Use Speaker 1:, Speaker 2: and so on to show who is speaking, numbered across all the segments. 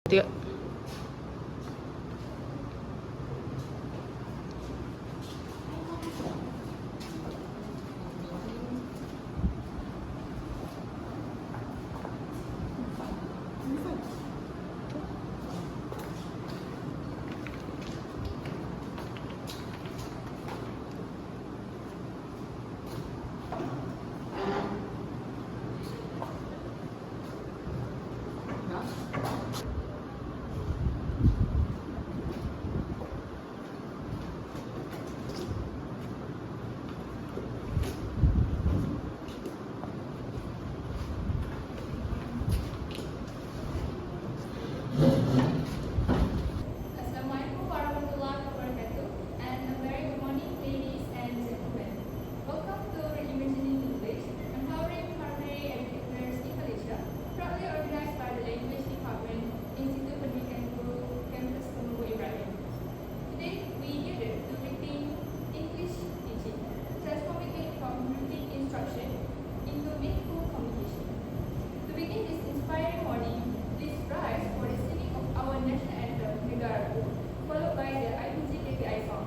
Speaker 1: Tiga.
Speaker 2: Assalamualaikum warahmatullahi wabarakatuh, and a very good morning, ladies and gentlemen. Welcome to Reimagining English, Empowering Primary Educators in Malaysia, proudly organized by the Language Department, Institute Pendidikan Guru, Campus Tengku Ibrahim. Today, we gather to rethink English teaching, transforming it from routine instruction into meaningful communication. To begin this inspiring morning, please rise for the singing of our national anthem, Negaraku, followed by the IPGKTI song.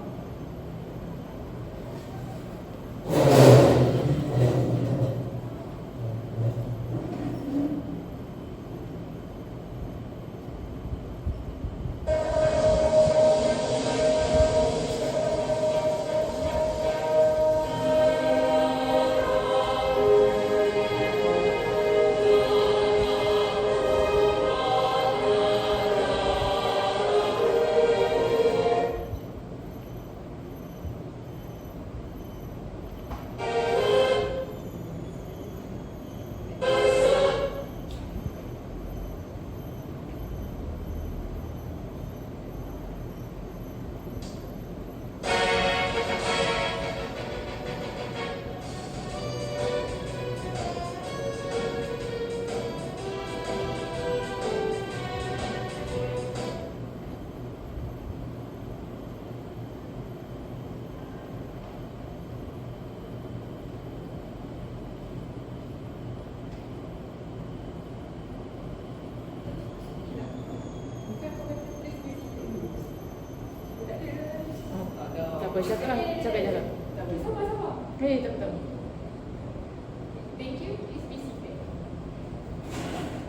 Speaker 1: Siapa lah? Siapa yang jalan?
Speaker 2: Sama-sama.
Speaker 1: Hei, tak tahu.
Speaker 2: Thank you. Please be seated.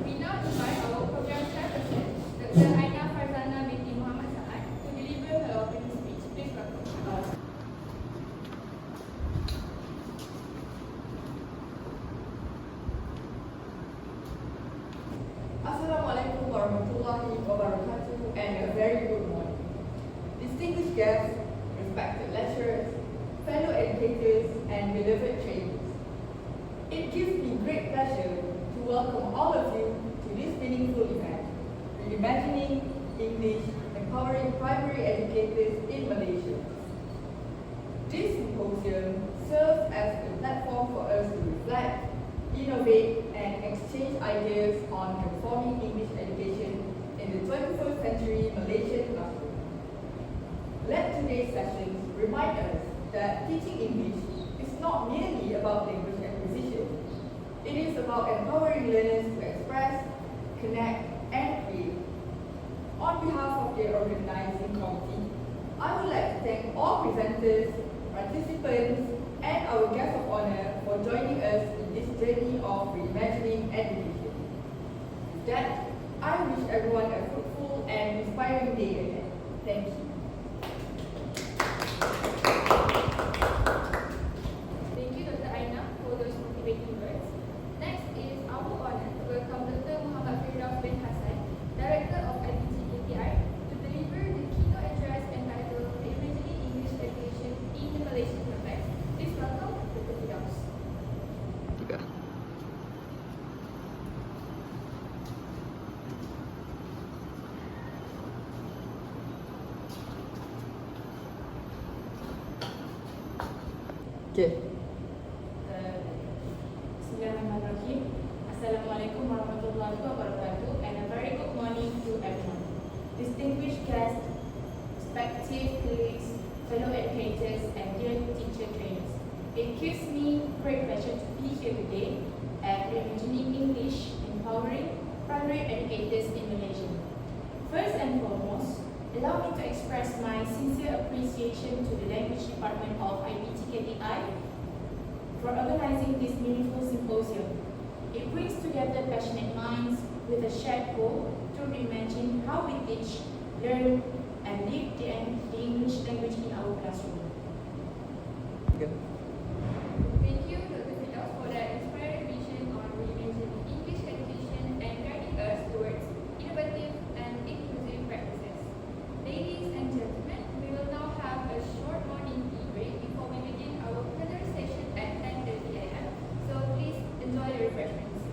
Speaker 2: We now invite our program chairperson, Dr. Aina Farzana binti Muhammad Saad, to deliver her opening speech. Please welcome.
Speaker 3: Assalamualaikum warahmatullahi wabarakatuh, and a very good morning. Distinguished guests, respected lecturers, fellow educators, and beloved trainees. It gives me great pleasure to welcome all of you to this meaningful event, Reimagining English, Empowering Primary Educators in Malaysia. This symposium serves as a platform for us to reflect, innovate, and exchange ideas on transforming English education in the 21st century Malaysian classroom. Let today's sessions remind us that teaching English is not merely about language acquisition. It is about empowering learners to express, connect, and create. On behalf of the organizing committee, I would like to thank all presenters, participants, and our guest of honor for joining us in this journey of reimagining education. With that, I wish everyone a fruitful and inspiring day ahead. Thank you.
Speaker 2: Thank you, Dr. Aina, for those motivating words. Next is our honor to welcome Dr. Muhammad Firdaus bin Hassan, Director of IPGKTI, to deliver the keynote address entitled Reimagining English Education in the Malaysian Context. Please welcome Dr. Firdaus.
Speaker 1: Tiga.
Speaker 3: Okay.
Speaker 4: Bismillahirrahmanirrahim. Assalamualaikum warahmatullahi wabarakatuh, and a very good morning to everyone. Distinguished guests, respected colleagues, fellow educators, and dear teacher trainers. It gives me great pleasure to be here today at Reimagining English, Empowering Primary Educators in Malaysia. First and foremost, allow me to express my sincere appreciation to the Language Department of IPGKTI for organizing this meaningful symposium. It brings together passionate minds with a shared goal to reimagine how we teach, learn, and live the English language in our classroom.
Speaker 1: Okay.
Speaker 2: Thank you, Dr. Firdaus, for that inspiring vision on reimagining English education and guiding us towards innovative and inclusive practices. Ladies and gentlemen, we will now have a short morning tea break before we begin our plenary session at 10:30 a.m. So please enjoy the refreshments.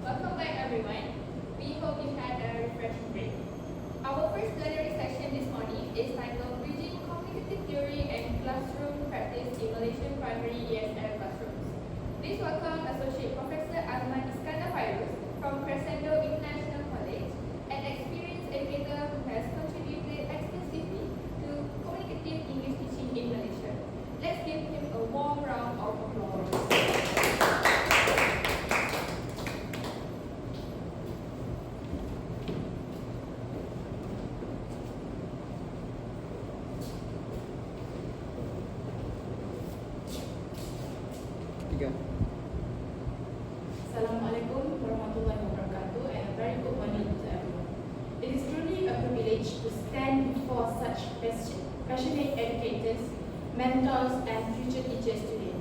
Speaker 2: Welcome back, everyone. We hope you had a refreshing break. Our first plenary session this morning is titled Bridging Communicative Theory and Classroom Practice in Malaysian Primary ESL Classrooms. Please welcome Associate Professor Azman Iskandar Fairuz from Crescendo International College, an experienced educator who has contributed extensively to communicative English teaching in Malaysia. Let's give him a warm round of applause.
Speaker 4: Assalamualaikum warahmatullahi wabarakatuh, and a very good morning to everyone. It is truly a privilege to stand before such passionate educators, mentors, and future teachers today.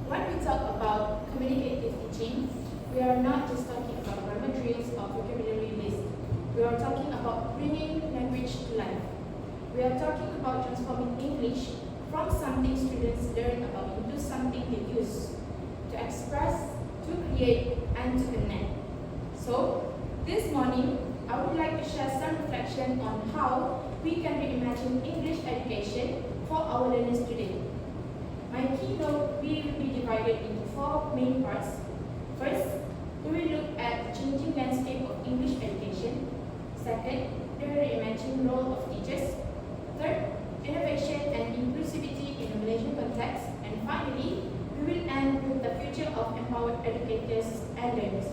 Speaker 4: When we talk about communicative teaching, we are not just talking about grammar drills or vocabulary lists. We are talking about bringing language to life. We are talking about transforming English from something students learn about into something they use to express, to create, and to connect. So, this morning, I would like to share some reflection on how we can reimagine English education for our learners today. My keynote will be divided into 4 main parts. First, we will look at the changing landscape of English education. Second, we will reimagine the role of teachers. Third, innovation and inclusivity in the Malaysian context. And finally, we will end with the future of empowered educators and learners.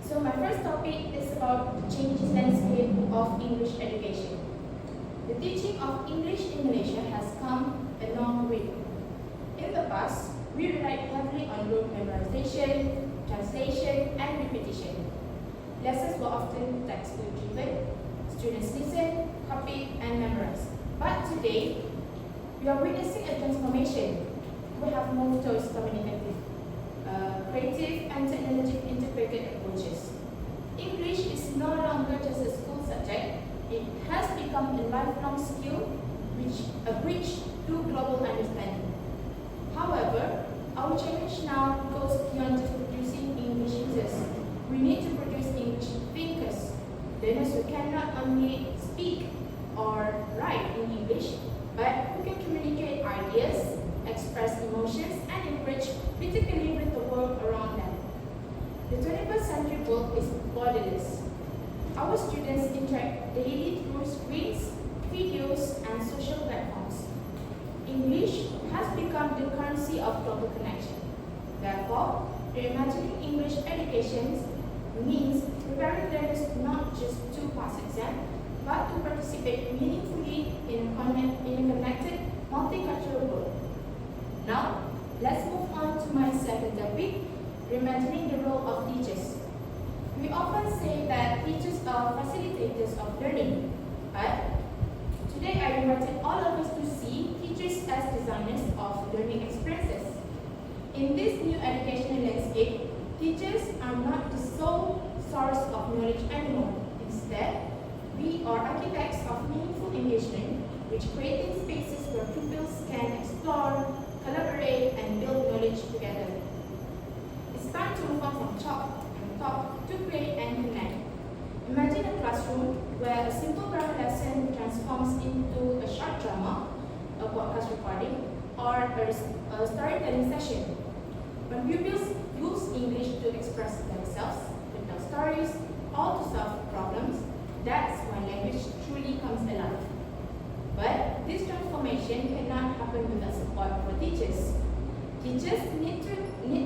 Speaker 4: So my first topic is about the changing landscape of English education. The teaching of English in Malaysia has come a long way. In the past, we relied heavily on rote memorization, translation, and repetition. Lessons were often textbook driven. Students listen, copy, and memorize. But today, we are witnessing a transformation. We have moved towards communicative, creative, and technologically integrated approaches. English is no longer just a school subject. It has become a lifelong skill, a bridge to global understanding. However, our challenge now goes beyond just producing English users. We need to produce English thinkers, learners who can not only speak or write in English, but who can communicate ideas, express emotions, and enrich critically with the world around them. The 21st century world is borderless. Our students interact daily through screens, videos, and social platforms. English has become the currency of global connection. Therefore, reimagining English education means preparing learners not just to pass exam, but to participate meaningfully in a connected, multicultural world. Now, let's move on to my second topic, reimagining the role of teachers. We often say that teachers are facilitators of learning, but today I invited all of us to see teachers as designers of learning experiences. In this new educational landscape, teachers are not the sole source of knowledge anymore. Instead, we are architects of meaningful engagement, which creating spaces where pupils can explore, collaborate, and build knowledge together. It's time to move on from talk and talk to create and connect. Imagine a classroom where a simple grammar lesson transforms into a short drama, a podcast recording, or a storytelling session. When pupils use English to express themselves, to tell stories, or to solve problems, that's when language truly comes alive. But this transformation cannot happen without support for teachers. Teachers need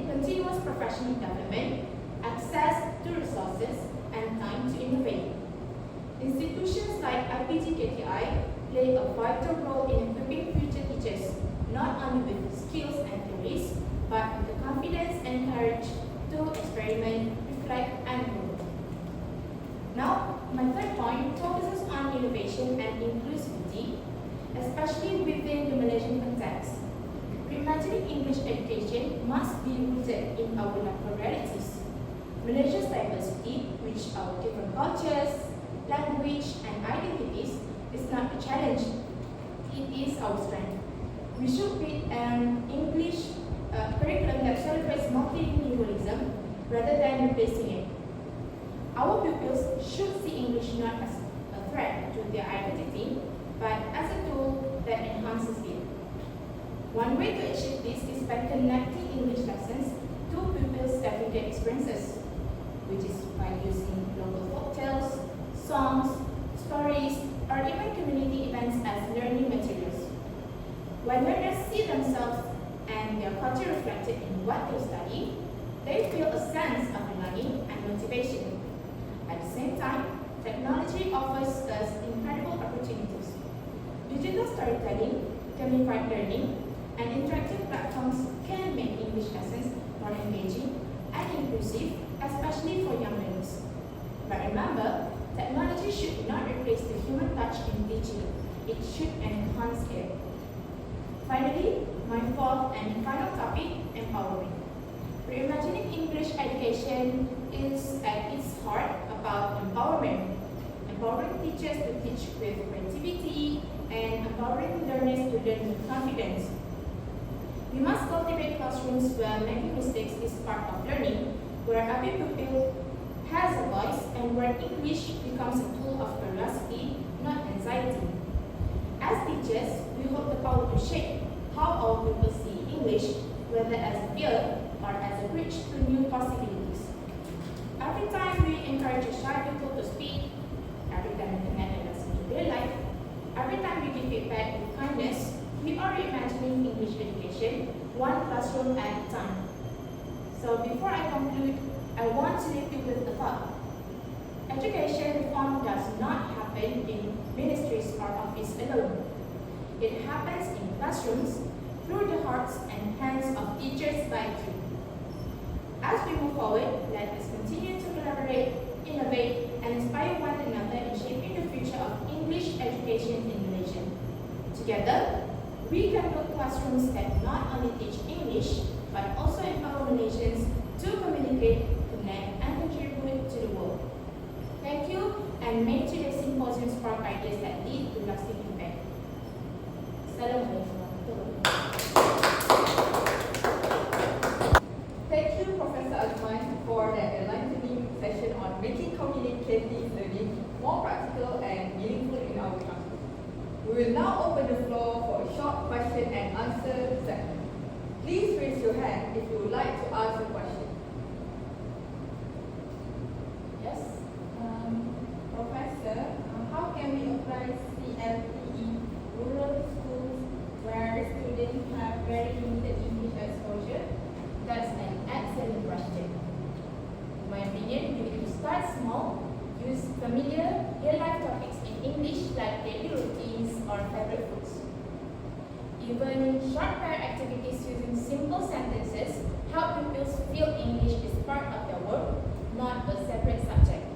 Speaker 4: continuous professional development, access to resources and time to innovate. Institutions like IPGKTI play a vital role in equipping future teachers, not only with skills and theories, but with the confidence and courage to experiment, reflect, and grow. Now, my third point focuses on innovation and inclusivity, especially within the Malaysian context. Reimagining English education must be rooted in our local realities. Malaysia's diversity, which our different cultures, language, and identities, is not a challenge. It is our strength. We should build an English curriculum that celebrates multilingualism rather than replacing it. Our pupils should see English not as a threat to their identity, but as a tool that enhances it. One way to achieve this is by connecting English lessons to pupils' everyday experiences, which is by using local folktales, songs, stories, or even community events as learning materials. When learners see themselves and their culture reflected in what they study, they feel a sense of belonging and motivation. At the same time, technology offers us incredible opportunities. Digital storytelling, gamified learning, and interactive platforms can make English lessons more engaging and inclusive, especially for young learners. But remember, technology should not replace the human touch in teaching. It should enhance it. Finally, my fourth and final topic, empowering. Reimagining English education is at its heart about empowerment. Empowering teachers to teach with creativity and empowering learners to learn with confidence. We must cultivate classrooms where making mistakes is part of learning, where every pupil has a voice, and where English becomes a tool of curiosity, not anxiety. As teachers, we hold the power to shape how our pupils see English, whether as a fear or as a bridge to new possibilities. Every time we encourage a shy pupil to speak, every time we connect a lesson to real life, every time we give feedback with kindness, we are reimagining English education one classroom at a time. So before I conclude, I want to leave you with a thought. Education reform does not happen in ministries or office alone. It happens in classrooms through the hearts and hands of teachers like you. As we move forward, let us continue to collaborate, innovate, and inspire one another in shaping the future of English education in Malaysia. Together, we can build classrooms that not only teach English, but also empower Malaysians to communicate, connect, and contribute to the world. Thank you, and may today's symposium spark ideas that lead to lasting impact. Assalamualaikum.
Speaker 3: Thank you, Professor Azman, for that enlightening session on making communicative learning more practical and meaningful in our classroom. We will now open the floor for a short question and answer segment. Please raise your hand if you would like to ask a question.
Speaker 5: Yes, Professor, how can we apply CLT in rural schools where students have very limited English exposure?
Speaker 4: That's an excellent question. In my opinion, we need to start small, use familiar, real-life topics in English like daily routines or favorite foods. Even short pair activities using simple sentences help pupils feel English is part of their work, not a separate subject.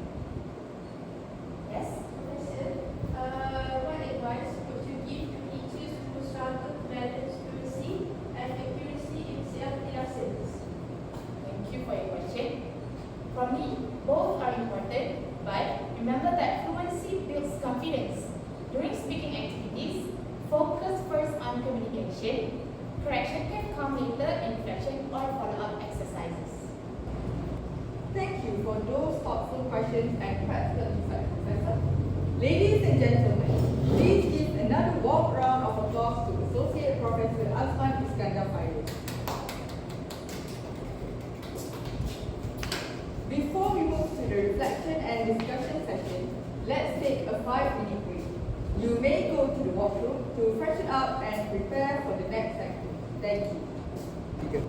Speaker 4: Yes?
Speaker 2: Professor, what advice would you give to teachers who struggle to balance fluency and accuracy in CLT lessons?
Speaker 4: Thank you for your question. For me, both are important, but remember that fluency builds confidence. During speaking activities, focus first on communication. Correction can come later in reflection or follow-up exercises.
Speaker 3: Thank you for those thoughtful questions and practical insights, Professor. Ladies and gentlemen, please give another warm round of applause to Associate Professor Azman Iskandar Fairuz. Before we move to the reflection and discussion session, let's take a 5-minute break. You may go to the washroom to freshen up and prepare for the next section. Thank you.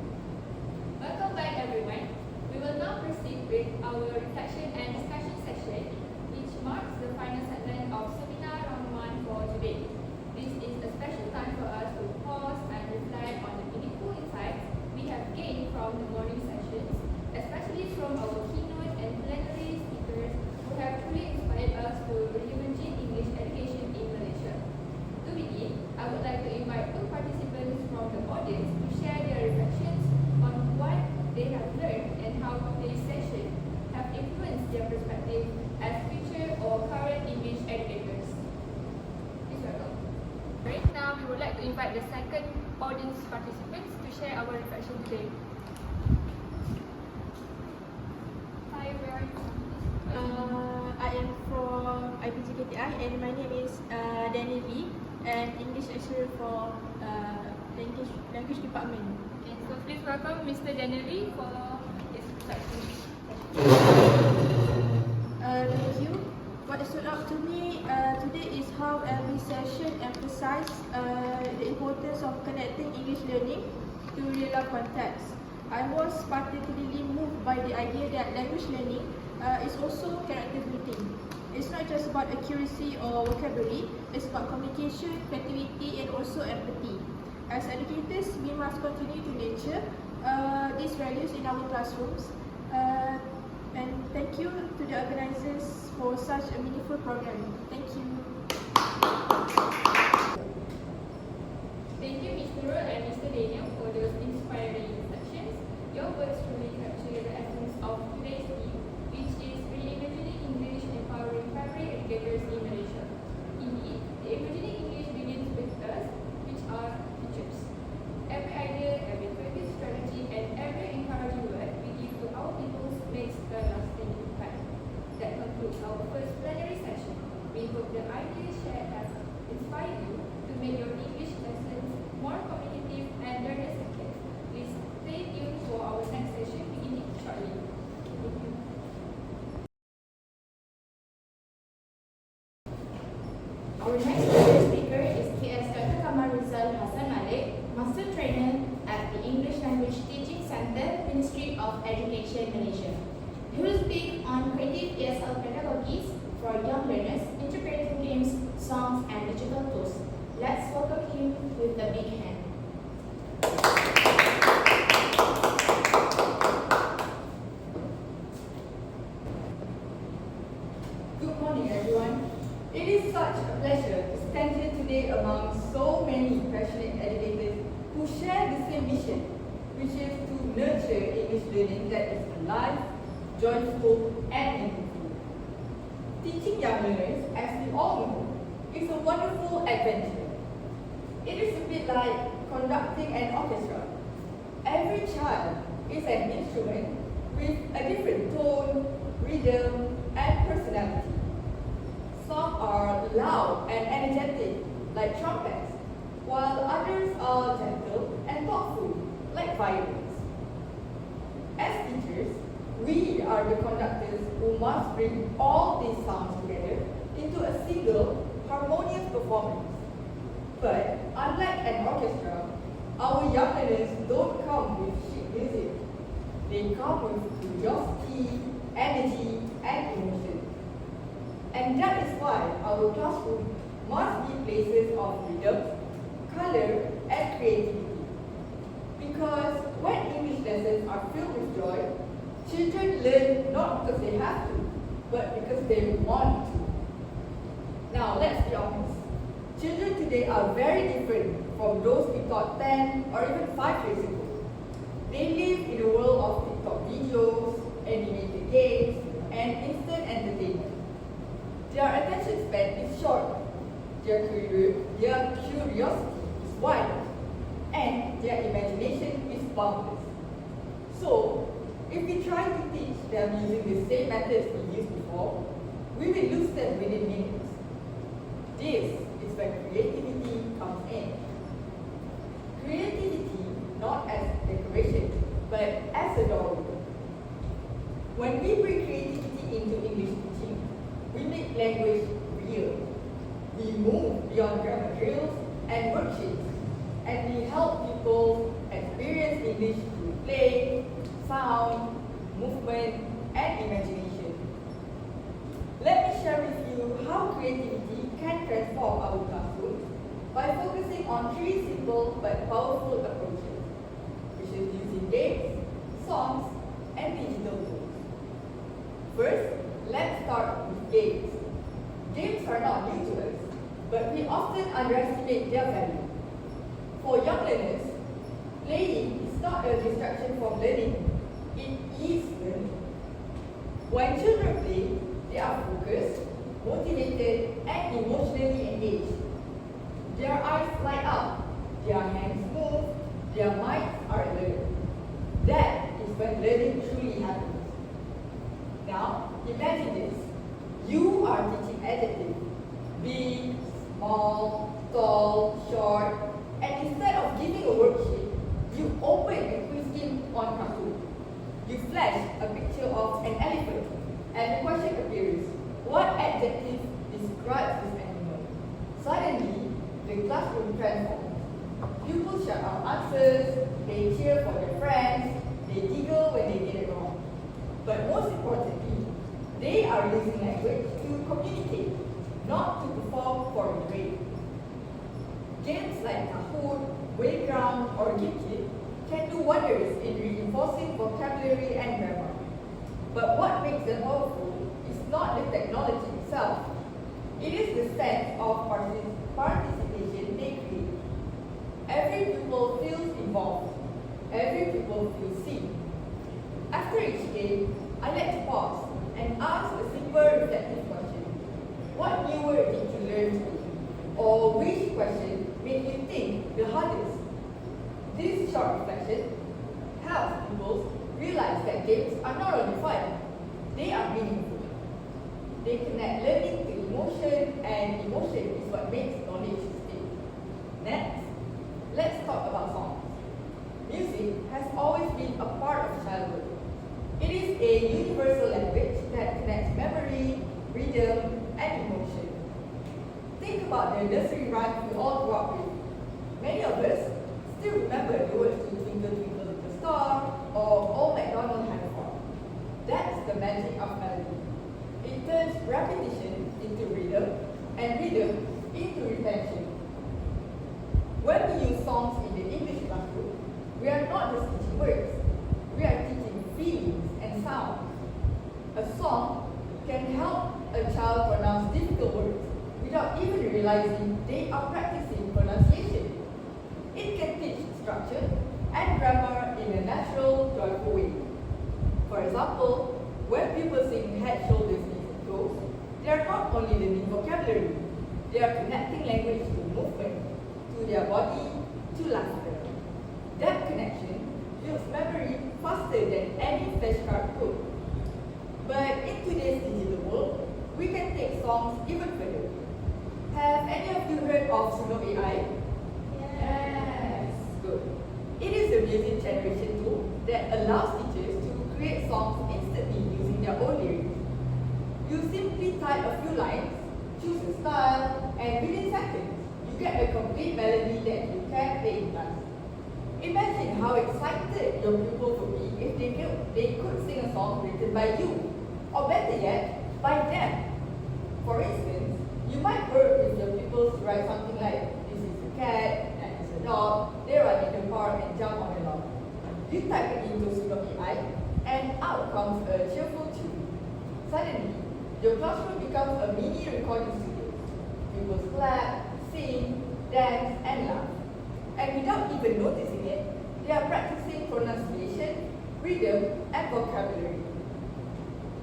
Speaker 2: Welcome back, everyone. We will now proceed with our reflection their perspective as future or current English educators. Please welcome. Right now, we would like to invite the second audience participants to share our reflection today. Hi, where are you from?
Speaker 5: I am from IPGKTI and my name is Daniel Lee and English lecturer for language department.
Speaker 2: Okay, so please welcome Mr. Daniel Lee for his reflection.
Speaker 5: Thank you. What stood out to me today is how every session emphasized the importance of connecting English learning to real life context. I was particularly moved by the idea that language learning is also character building. It's not just about accuracy or vocabulary, it's about communication, creativity and also empathy. As educators, we must continue to nurture these values in our classrooms. And thank you to the organizers for such a meaningful program. Thank you.
Speaker 2: Thank you, Ms. Nurul and Mr. Daniel, for those inspiring reflections. Your words truly capture the essence of today's theme, which is reimagining English and empowering primary educators in Malaysia. Indeed, reimagining English begins with us, which are teachers. Every idea, every creative strategy, and every encouraging word we give to our pupils makes a lasting impact. That concludes our first plenary session. We hope the ideas shared has inspired you to make your English lessons more communicative and learner-centered. Please stay tuned for our next session beginning shortly. Thank you.
Speaker 4: Our next speaker is TSLB3422 Master Trainer at the English Language Teaching Center, Ministry of Education, Malaysia. He will speak on creative ESL pedagogies for young learners, interpretive games, songs, and digital tools. Let's welcome him with a big hand.
Speaker 3: Good morning, everyone. It is such a pleasure to stand here today among so many passionate educators who share the same mission, which is to nurture English learning that is alive, joyful, and meaningful. Teaching young learners, as we all know, is a wonderful adventure. It is a bit like conducting an orchestra. Every child is an instrument with a different tone, rhythm, and personality. Some are loud and energetic, like trumpets, while others are gentle and thoughtful, like violins. As teachers, we are the conductors who must bring all these sounds together into a single, harmonious performance. But unlike an orchestra, our young learners don't come with sheet music. They come with curiosity, energy, and emotion. And that is why our classroom must be places of rhythm, color, and creativity. Because when English lessons are filled with joy, children learn not because they have to, but because they want to. Now, let's be honest. Children today are very different from those we taught 10 or even 5 years ago. They live in a world of TikTok videos, animated games, and instant entertainment. Their attention span is short, their curiosity is wide, and their imagination is boundless. So, if we try to teach them using the same methods we used before, we will lose them within minutes. This is where creativity comes in. Creativity not as decoration, but as a doorway. When we bring creativity into English teaching, we make language real. We move beyond grammar drills and worksheets, and we help people experience English through play, sound, movement, and imagination. Let me share with you how creativity can transform our classrooms by focusing on 3 simple but powerful approaches, which is using games, songs, and digital tools. First, let's start with games. Games are not new to us, but we often underestimate their value. For young learners, playing is not a distraction from learning, it is learning. When children play, they are focused, motivated, and emotionally engaged. Their eyes light up, their hands move, their minds are alert. That is when learning truly happens. Now, imagine this. You are teaching adjectives. Big, small, tall, short, and instead of giving a worksheet, you open a quiz game on cartoon. You flash a picture of an elephant, and the question appears, what adjective describes this animal? Suddenly, the classroom transforms. Pupils shout out answers, they cheer for their friends, they giggle when they get it wrong. But most importantly, they are using language to communicate, not to perform for a grade. Games like Kahoot, Playground, or GameKit can do wonders in reinforcing vocabulary and grammar. But what makes them powerful is not the technology itself. It is the sense of participation they create. Every pupil feels involved. Every pupil feels seen. After each game, I like to pause and ask a simple reflective question. What new word did you learn today? Or which question made you think the hardest? This short reflection helps pupils realize that games are not only fun, they are meaningful. They connect learning to emotion, and emotion is what makes knowledge stick. Next, let's talk about songs. Music has always been a part of childhood. It is a universal language that connects memory, rhythm, and emotion. Think about the nursery rhymes we all grew up with. Many of us still remember the words to Twinkle Twinkle Little Star or Old MacDonald Had a Farm. That's the magic of melody. It turns repetition into rhythm and rhythm into retention. When we use songs in the English classroom, we are not just teaching words, we are teaching feelings and sounds. A song can help a child pronounce difficult words without even realizing they are practicing pronunciation. It can teach structure and grammar in a natural, joyful way. For example, when people sing head, shoulders, knees, and toes, they are not only learning vocabulary, they are connecting language to movement, to their body, to laughter. That connection builds memory faster than any flashcard could. But in today's digital world, we can take songs even further. Have any of you heard of Suno AI? Yes. Good. It is a music generation tool that allows teachers to create songs instantly using their own lyrics. You simply type a few lines, choose a style, and within seconds, you get a complete melody that you can play in class. Imagine how excited your pupils would be if they could sing a song written by you, or better yet, by them. For instance, you might work with your pupils to write something like, this is a cat, that is a dog, they run in the park and jump on the lawn. You type it into Suno AI, and out comes a cheerful tune. Suddenly, your classroom becomes a mini recording studio. Pupils clap, sing, dance, and laugh. And without even noticing it, they are practicing pronunciation, rhythm, and vocabulary.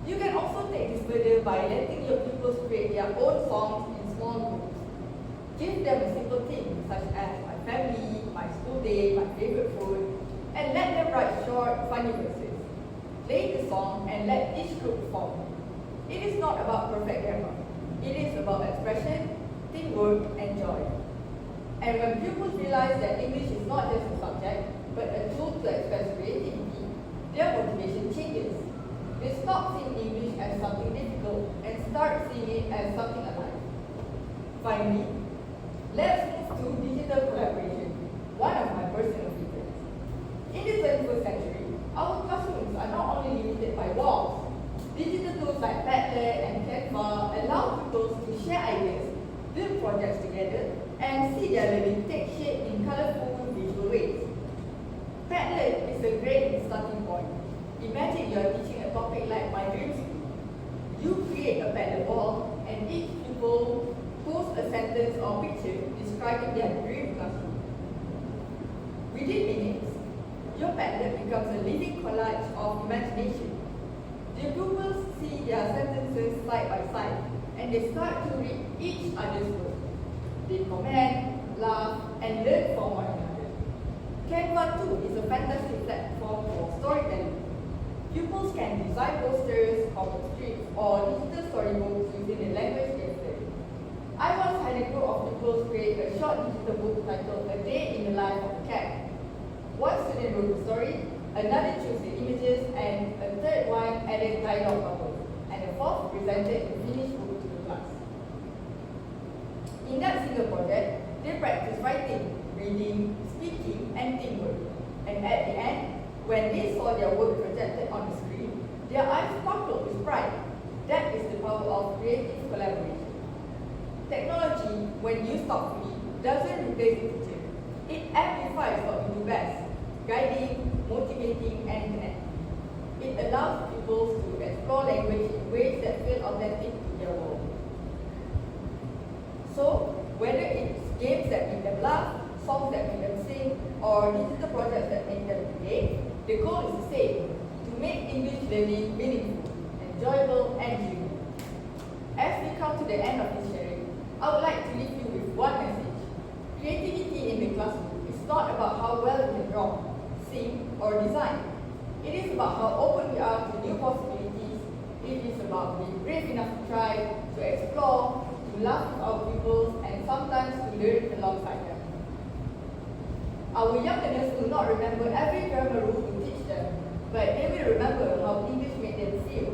Speaker 3: You can also take this further by letting your pupils create their own songs in small groups. Give them a simple theme such as my family, my school day, my favorite food, and let them write short, funny verses. Play the song and let each group perform. It is not about perfect grammar. It is about expression, teamwork, and joy. And when pupils realize that English is not just a subject, but a tool to express creativity, their motivation changes. They stop seeing English as something difficult and start seeing it as something alive. Finally, let's move to digital collaboration, one of my personal favorites. In the 21st century, our classrooms are not only limited by walls. Digital tools like Padlet and Canva allow pupils to share ideas, build projects together, and see their learning take shape in colorful visual ways. Padlet is a great starting point. Imagine you are teaching a topic like My Dream School. You create a Padlet wall, and each pupil posts a sentence or picture describing their dream classroom. Within minutes, your Padlet becomes a living collage of imagination. The pupils see their sentences side by side and they start to read each other's work. They comment, laugh, and learn from one another. Canva too is a fantastic platform for storytelling. Pupils can design posters, comic strips, or digital storybooks using the language they study. I once had a group of pupils create a short digital book titled A Day in the Life of a Cat. One student wrote the story, another chose the images, and a third one added dialogue bubbles, and the fourth presented the finished book to the class. In that single project, they practiced writing, reading, speaking, and teamwork. And at the end, when they saw their work projected on the screen, their eyes sparkled with pride. That is the power of creative collaboration. Technology, when used thoughtfully, doesn't replace the teacher. It amplifies what we do best, guiding, motivating, and connecting. It allows pupils to explore language in ways that feel authentic to their world. So, whether it's games that make them laugh, songs that make them sing, or digital projects that make them create, the goal is the same: to make English learning meaningful, enjoyable, and unique. As we come to the end of this sharing, I would like to leave you with one message. Creativity in the classroom is not about how well we can draw, sing, or design. It is about how open we are to new possibilities. It is about being brave enough to try, to explore, to laugh with our pupils, and sometimes to learn alongside them. Our young learners will not remember every grammar rule we teach them, but they will remember how English made them feel.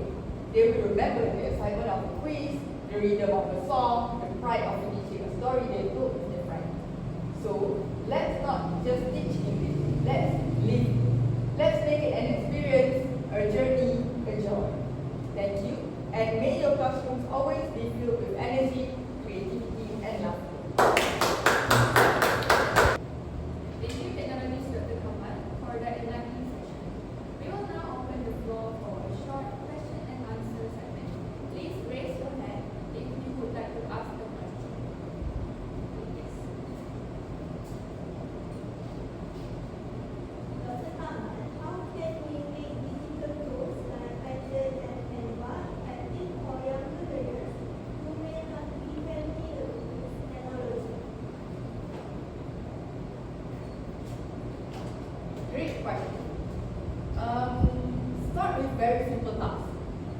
Speaker 3: They will remember the excitement of the quiz, the rhythm of the song, the pride of finishing a story they told with their friends. So, let's not just teach English, let's live. Let's make it an experience, a journey, a joy. Thank you, and may your classrooms always be filled with energy, creativity, and laughter.
Speaker 2: Thank you, Pedagogies Dr. Kamal, for that enlightening session. We will now open the floor for a short question and answer segment. Please raise your hand if you would like to ask a question. Yes.
Speaker 6: Dr. Kamal, how can we make digital tools like Padlet and Canva active for younger learners who may not be familiar with technology?
Speaker 3: Great question. Start with very simple tasks.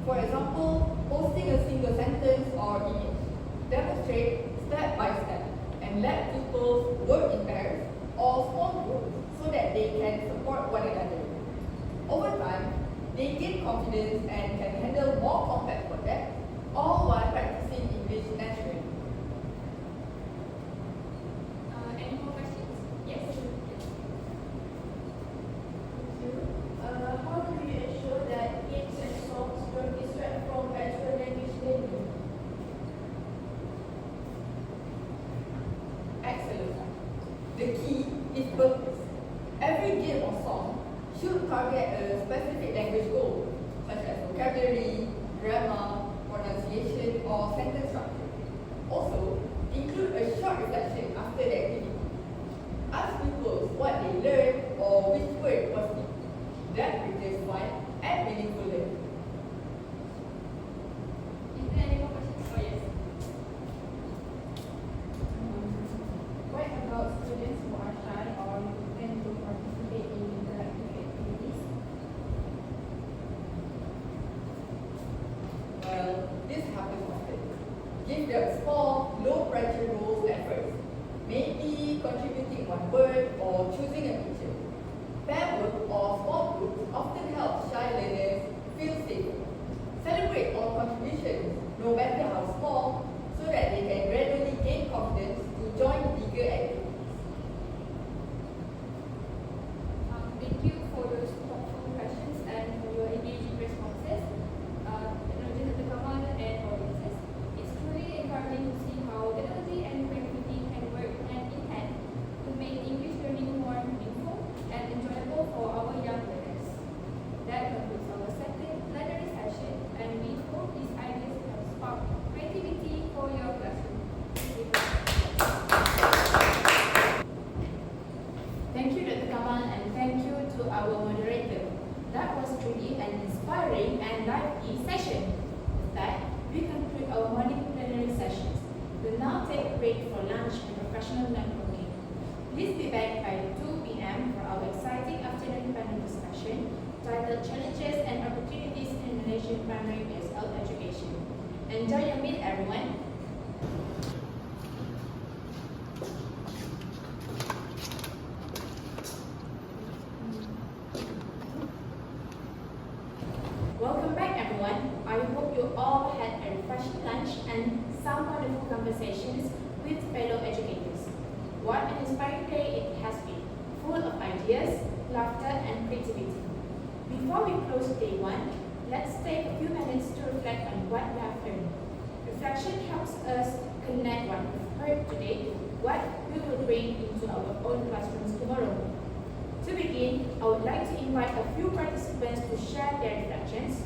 Speaker 3: For example, posting a single sentence or image. Demonstrate step by step and let pupils work in pairs or small groups so that they can support one another. Over time, they gain confidence and can handle more complex projects, all while practicing English naturally.
Speaker 2: Any more questions? Yes.
Speaker 5: How do you ensure that games and songs don't distract from actual language learning?
Speaker 3: Excellent. The key is purpose. Every game or song should target a specific language goal, such as vocabulary, grammar, pronunciation, or sentence structure. Also, include a short reflection after the activity. Ask pupils what they learned or which word was new. That brings fun and meaningful learning.
Speaker 2: Is there any more questions? Oh, yes.
Speaker 5: What about students who are shy or tend to participate in interactive activities?
Speaker 3: Well, this happens often. Give them small, low-pressure roles at first. Maybe contributing one word or choosing a picture. Pair work or small groups often help shy learners feel safer. Celebrate all contributions, no matter how small, so that they can gradually gain confidence to join bigger activities.
Speaker 2: Thank you for those thoughtful questions and for your engaging responses. Pedagogies Dr. Kamal and audiences. It's truly encouraging to see how technology and creativity can work hand in hand to make English learning more meaningful and enjoyable for our young learners. That concludes our second plenary session, and we hope these ideas have sparked creativity for your classroom.
Speaker 4: Thank you, Dr. Kamal, and thank you to our moderator. That was truly an inspiring and lively session. professional networking. Please be back by 2 p.m. for our exciting afternoon panel discussion titled Challenges and Opportunities in Malaysian Primary ESL Education. Enjoy your meal, everyone. Welcome back, everyone. I hope you all had a refreshing lunch and some wonderful conversations with fellow educators. What an inspiring day it has been, full of ideas, laughter, and creativity. Before we close day one, let's take a few minutes to reflect on what we have learned. Reflection helps us connect what we've heard today to what we will bring into our own classrooms tomorrow. To begin, I would like to invite a few participants to share their reflections.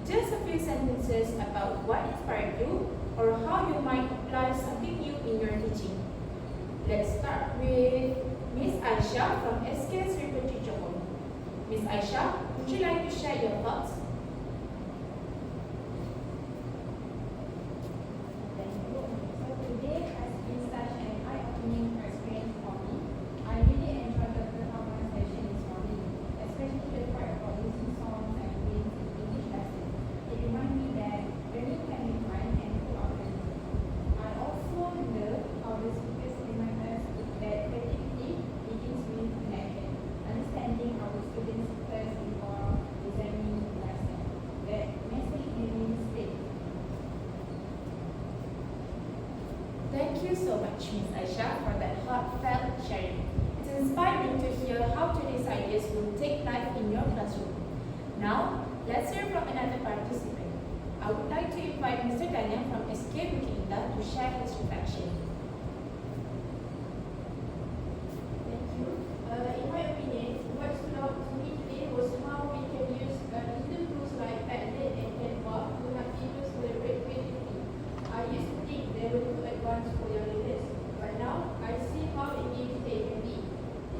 Speaker 4: Just a few sentences about what inspired you or how you might apply something new in your teaching. Let's start with Ms. Aisha from SK3422. Ms. Aisha, would you like to share your thoughts?
Speaker 7: Thank you. So today has been such an eye-opening experience for me. I really enjoyed the performance session this morning, especially the part about using songs and games in English lessons. It reminded me that learning can be fun and full of learning. I also love how the speakers remind us that creativity begins with connection, understanding our students first before designing the lesson. That message really stays.
Speaker 4: Thank you so much, Ms. Aisha, for that heartfelt sharing. It's inspiring to hear how today's ideas will take life in your classroom. Now, let's hear from another participant. I would like to invite Mr. Daniel from SK-Bukit-Indah to share his reflection.
Speaker 5: Thank you. In my opinion, what stood out to me today was how we can use digital tools like Padlet and Canva to help teachers collaborate creativity. I used to think they were too advanced for young learners, but now I see how engaging they can be.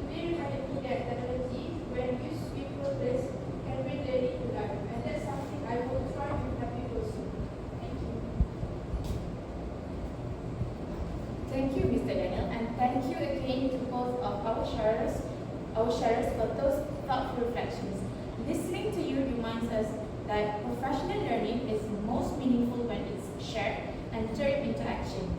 Speaker 5: Today reminded me that technology, when used with purpose, can bring learning to life, and that's something I will try to help people soon. Thank you.
Speaker 4: Thank you, Mr. Daniel, and thank you again to both of our sharers for those thoughtful reflections. Listening to you reminds us that professional learning is most meaningful when it's shared and turned into action.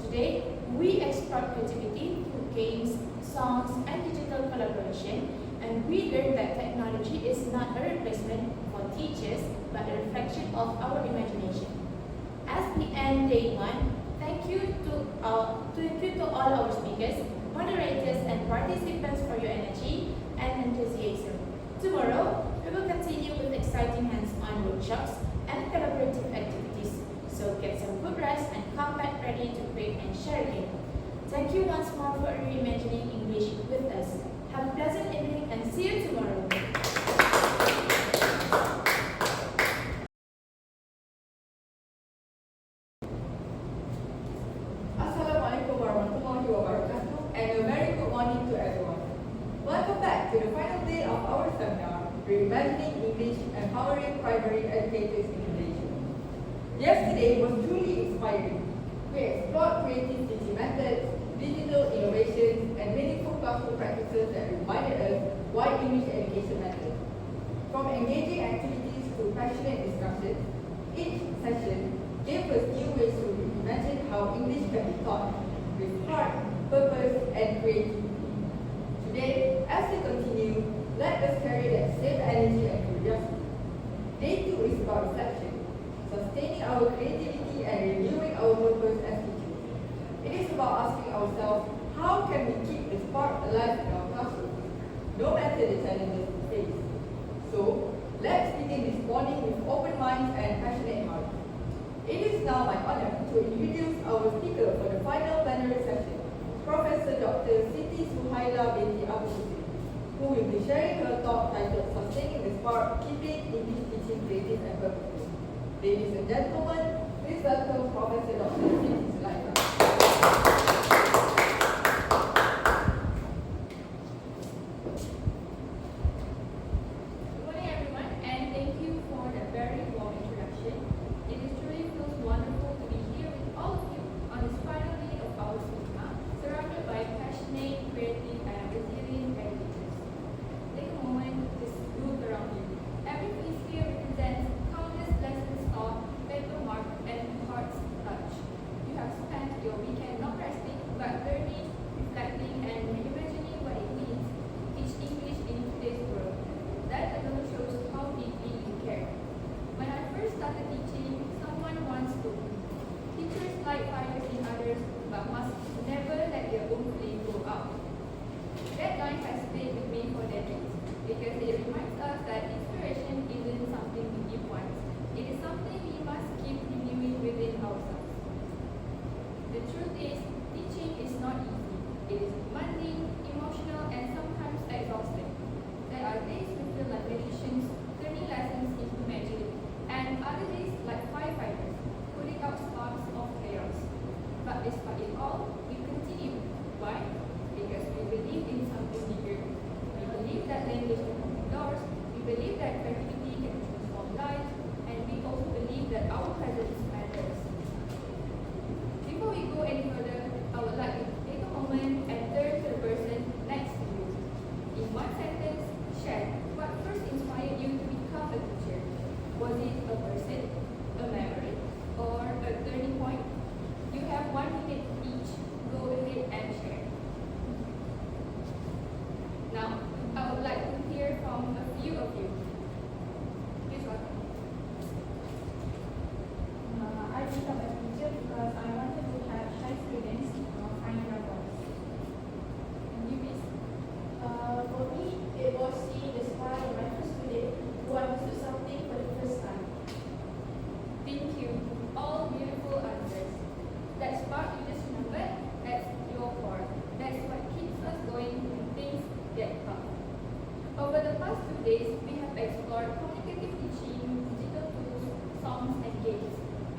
Speaker 4: Today, we explore creativity through games, songs, and digital collaboration, and we learned that technology is not a replacement for teachers, but a reflection of our imagination. As we end day one, thank you to all our speakers, moderators, and participants for your energy and enthusiasm. Tomorrow, we will continue with exciting hands-on workshops and collaborative activities. So get some good rest and come back ready to create and share again. Thank you once more for reimagining English with us. Have a pleasant evening and see you tomorrow.
Speaker 3: Assalamualaikum warahmatullahi wabarakatuh and a very good morning to everyone. Welcome back to the final day of our seminar, Reimagining English, Empowering Primary Educators in Malaysia. Yesterday was truly inspiring. We explored creative teaching methods, digital innovations, and meaningful classroom practices that reminded us why English education matters. From engaging activities to passionate discussions, each session gave us new ways to reimagine how English can be taught with heart, purpose, and creativity. Today, as we continue, let us carry that same energy and curiosity. Day 2 is about reflection, sustaining our creativity and renewing our purpose as teachers. It is about asking ourselves, how can we keep the spark alive in our classrooms, no matter the challenges we face? So, let's begin this morning with open minds and passionate hearts. It is now my honor to introduce our speaker for the final plenary session, Professor Dr. Siti binti Husin, who will be sharing her talk titled Sustaining the Spark, Keeping English Teaching Creative and Purposeful. Ladies and gentlemen, please welcome Professor Dr. Siti Zulaiha.
Speaker 2: Good morning, everyone, and thank you for that very warm introduction. It is truly feels wonderful to be here with all of you on this final day of our seminar,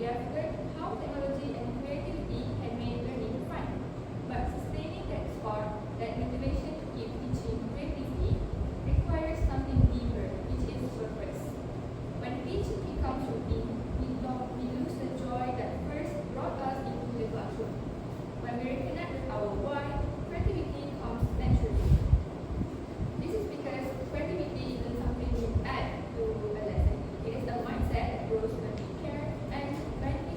Speaker 2: We have learned how technology and creativity can make learning fun, but sustaining that spark, that motivation to keep teaching creatively, requires something deeper, which is purpose. When teaching becomes routine, we lose the joy that first brought us into the classroom. When we reconnect with our why, creativity comes naturally. This is because creativity isn't something we add to a lesson. It is a mindset that grows when we care, and when we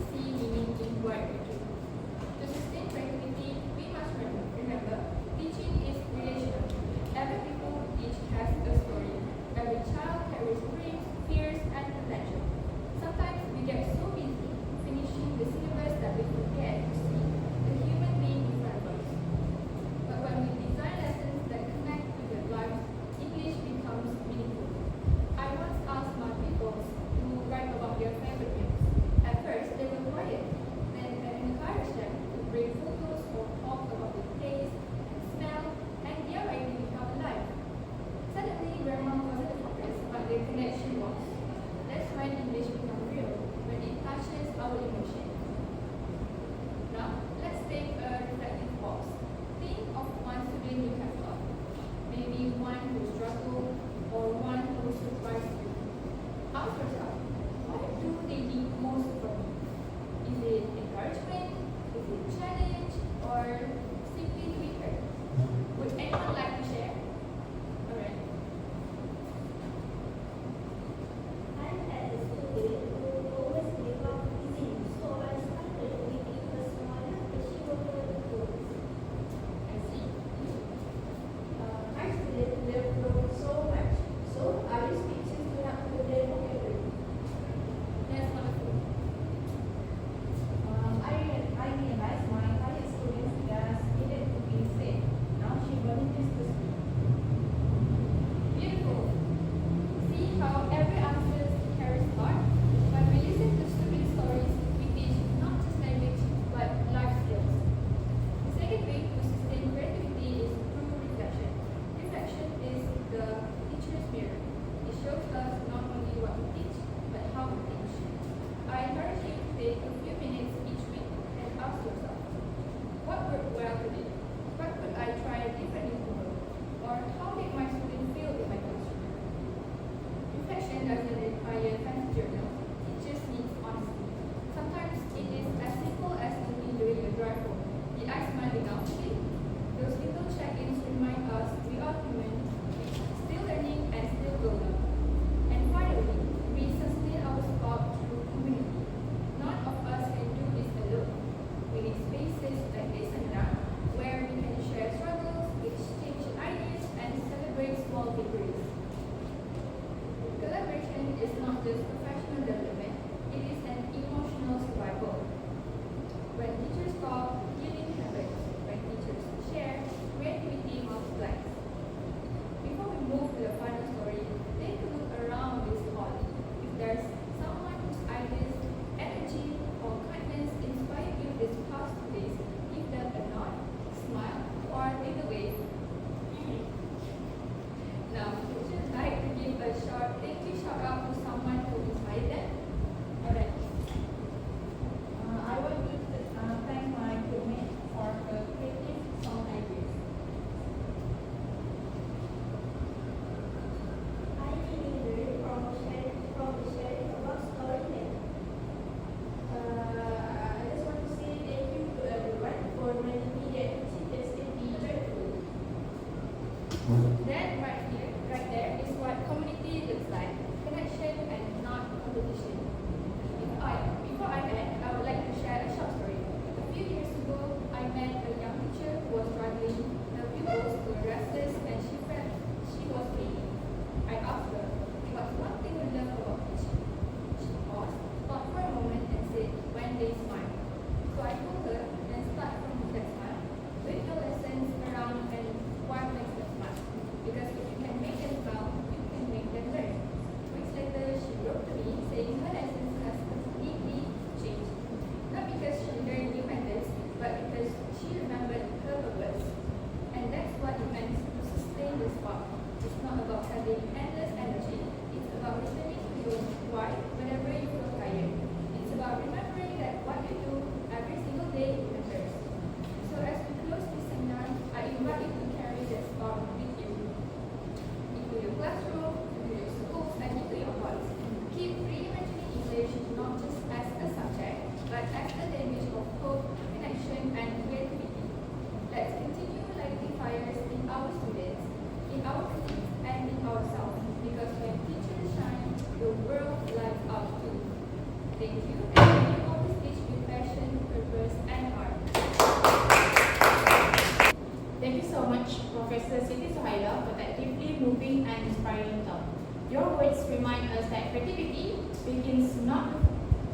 Speaker 4: inspiring thought. Your words remind us that creativity begins not with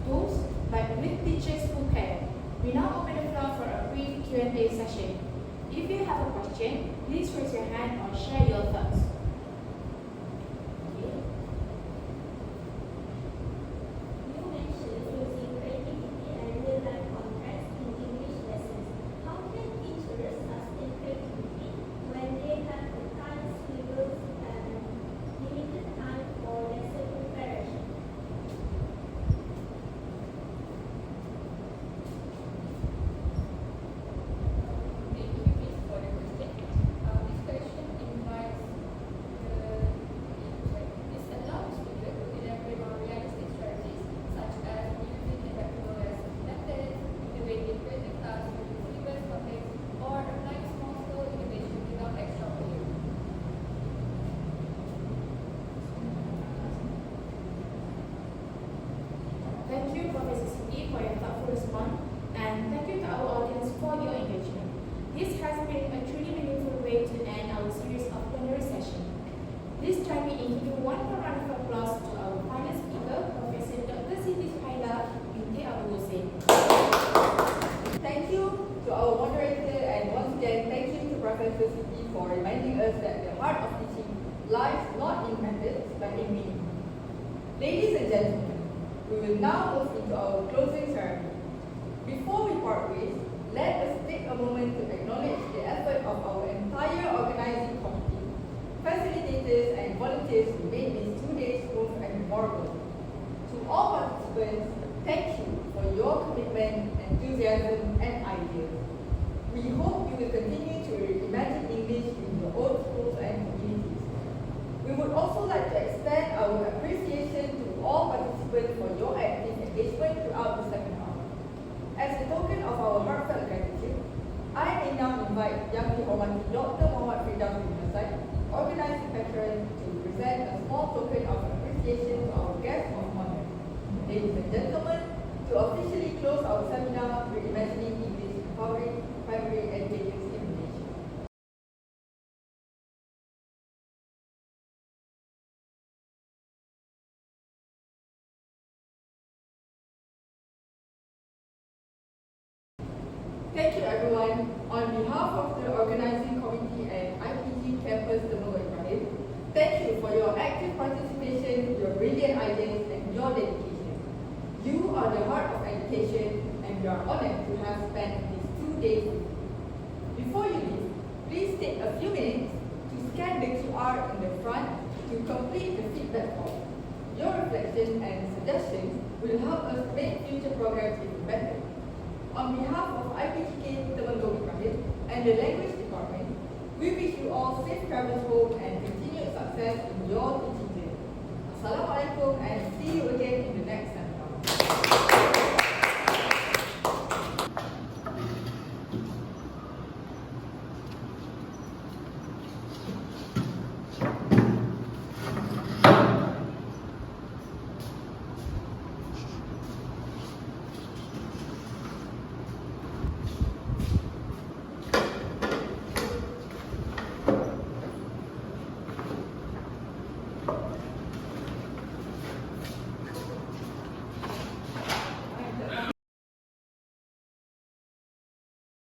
Speaker 4: tools, but with teachers who care. We now open the floor for a brief Q&A session. If you have a question, please raise your hand or share your thoughts. Okay.
Speaker 6: You mentioned using creativity and real-life context in English lessons. How can teachers sustain creativity when they have a time squeezed and limited time for lesson preparation?
Speaker 2: Thank you, Miss, for the question. This question invites this allows students to elaborate on realistic strategies such as using adaptable lesson methods, innovative creative tasks with syllabus context, or applying small-scale innovation without extra volume.
Speaker 4: Thank you, Professor Siti, for your thoughtful response, and thank you to our audience for your engagement. This has been a truly meaningful way to end our series of plenary session. Please join me in giving one more round of applause to our final speaker, Professor Dr. Siti BINTI Husin.
Speaker 3: Thank you to our moderator, and once again, thank you to Professor Siti for reminding us that the heart of teaching lies not in methods but in meaning. Ladies and gentlemen, we will now move into our closing ceremony. Before we part ways, let us take a moment to acknowledge the effort of our entire organizing committee, facilitators and volunteers who made these 2 days smooth and memorable. To all participants, thank you for your commitment, enthusiasm and ideas. We hope you will continue to reimagine English in your own schools and communities. We would also like to extend our appreciation to all participants for your active engagement throughout the seminar. As a token of our heartfelt gratitude, I may now invite Yang Dihormati Dr. Muhammad Firdaus, organizing patron, to present a small token of appreciation to our guest of honor. Ladies and gentlemen, to officially close our seminar, Reimagining English, Empowering Primary Educators in Malaysia. Thank you everyone. On behalf of the organizing committee and IPG campus Iskandar, thank you for your active participation, your brilliant ideas and your dedication. You are the heart of education and we are honored to have spent these 2 days with you. Before you leave, please take a few minutes to scan the QR in the front to complete the feedback form. Your reflection and suggestions will help us make future programs even better. On behalf of IPGKTI and the Language Department, we wish you all safe travels home and continued success in your teaching journey. Assalamualaikum and see you again in the next session.